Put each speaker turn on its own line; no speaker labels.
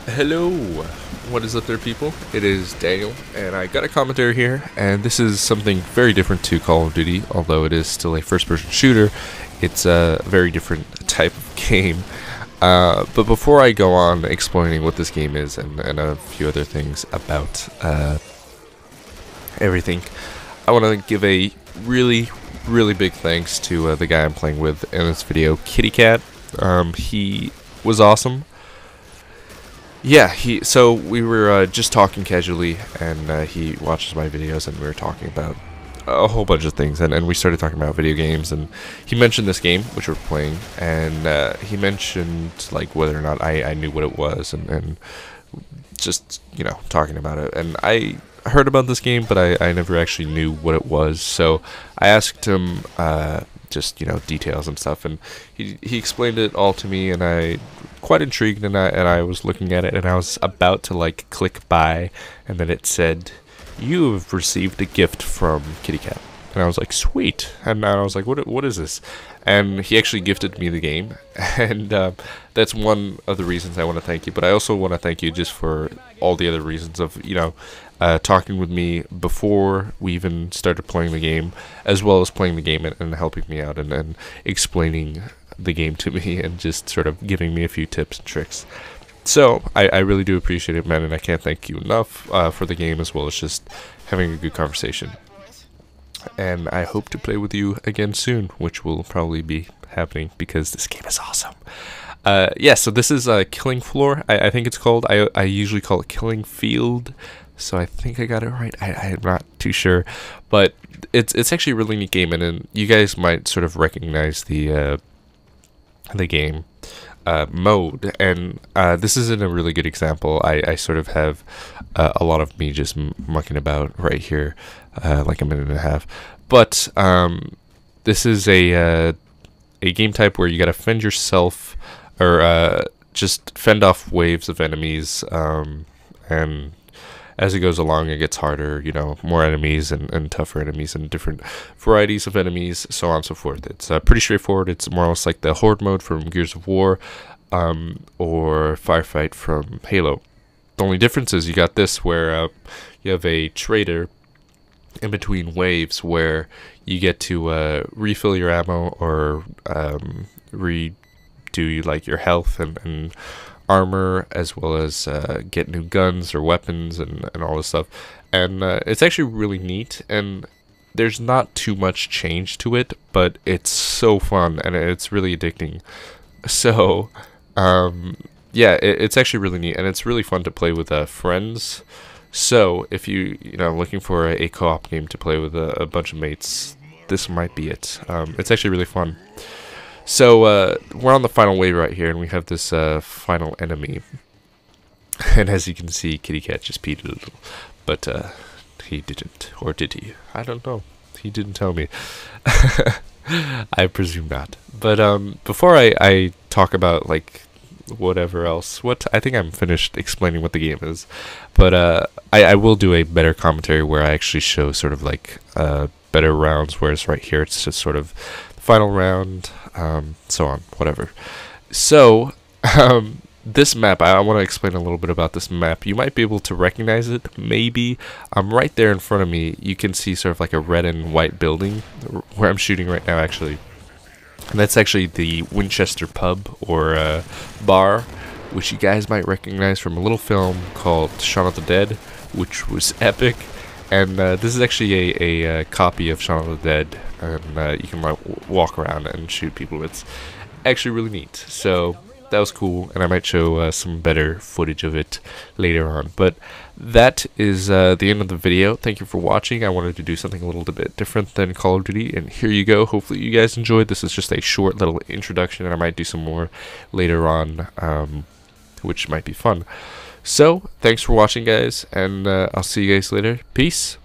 Hello, what is up there, people? It is Daniel, and I got a commentary here, and this is something very different to Call of Duty, although it is still a first-person shooter. It's a very different type of game. But before I go on explaining what this game is and a few other things about everything, I want to give a really big thanks to the guy I'm playing with in this video, Kitty Cat. He was awesome. Yeah, so we were just talking casually, and he watches my videos, and we were talking about a whole bunch of things, and we started talking about video games, and he mentioned this game, which we're playing, and he mentioned, like, whether or not I knew what it was, and just, you know, talking about it, and I heard about this game, but I never actually knew what it was, so I asked him, just, you know, details and stuff, and he explained it all to me, and I quite intrigued, and I was looking at it, and I was about to like click buy, and then it said, "You have received a gift from Kitty Cat," and I was like, sweet, and I was like, what is this? And he actually gifted me the game, and that's one of the reasons I want to thank you. But I also want to thank you just for all the other reasons of, you know, talking with me before we even started playing the game, as well as playing the game and helping me out and explaining the game to me and just sort of giving me a few tips and tricks. So I really do appreciate it, man, and I can't thank you enough for the game, as well as just having a good conversation. And I hope to play with you again soon, which will probably be happening because this game is awesome. Yeah, so this is Killing Floor, I think it's called. I usually call it Killing Field, so I think I got it right. I'm not too sure, but it's actually a really neat game, and you guys might sort of recognize the game mode, and this isn't a really good example. I sort of have a lot of me just mucking about right here, like a minute and a half, but this is a game type where you gotta fend yourself, or just fend off waves of enemies, and as it goes along, it gets harder, you know, more enemies and tougher enemies and different varieties of enemies, so on and so forth. It's pretty straightforward. It's more or less like the Horde mode from Gears of War, or Firefight from Halo. The only difference is you got this where you have a trader in between waves where you get to refill your ammo, or redo like your health and armor, as well as get new guns or weapons and all this stuff, and it's actually really neat, and there's not too much change to it, but it's so fun and it's really addicting. So yeah, it's actually really neat, and it's really fun to play with friends. So if you know, looking for a co-op game to play with a bunch of mates, this might be it. It's actually really fun. So we're on the final wave right here, and we have this final enemy. And as you can see, Kitty Cat just peed a little, but he didn't, or did he? I don't know. He didn't tell me. I presume not. But before I talk about like whatever else, I think I'm finished explaining what the game is. But I will do a better commentary where I actually show sort of like better rounds, whereas right here it's just sort of final round, so on, whatever. So this map, I want to explain a little bit about this map. You might be able to recognize it, maybe. Right there in front of me, you can see sort of like a red and white building where I'm shooting right now, actually. And that's actually the Winchester pub, or bar, which you guys might recognize from a little film called Shaun of the Dead, which was epic. And this is actually a copy of Shaun of the Dead, and you can like walk around and shoot people. It's actually really neat. So that was cool, and I might show some better footage of it later on. But that is the end of the video. Thank you for watching. I wanted to do something a little bit different than Call of Duty, and here you go. Hopefully you guys enjoyed. This is just a short little introduction, and I might do some more later on, which might be fun. So thanks for watching, guys, and I'll see you guys later. Peace.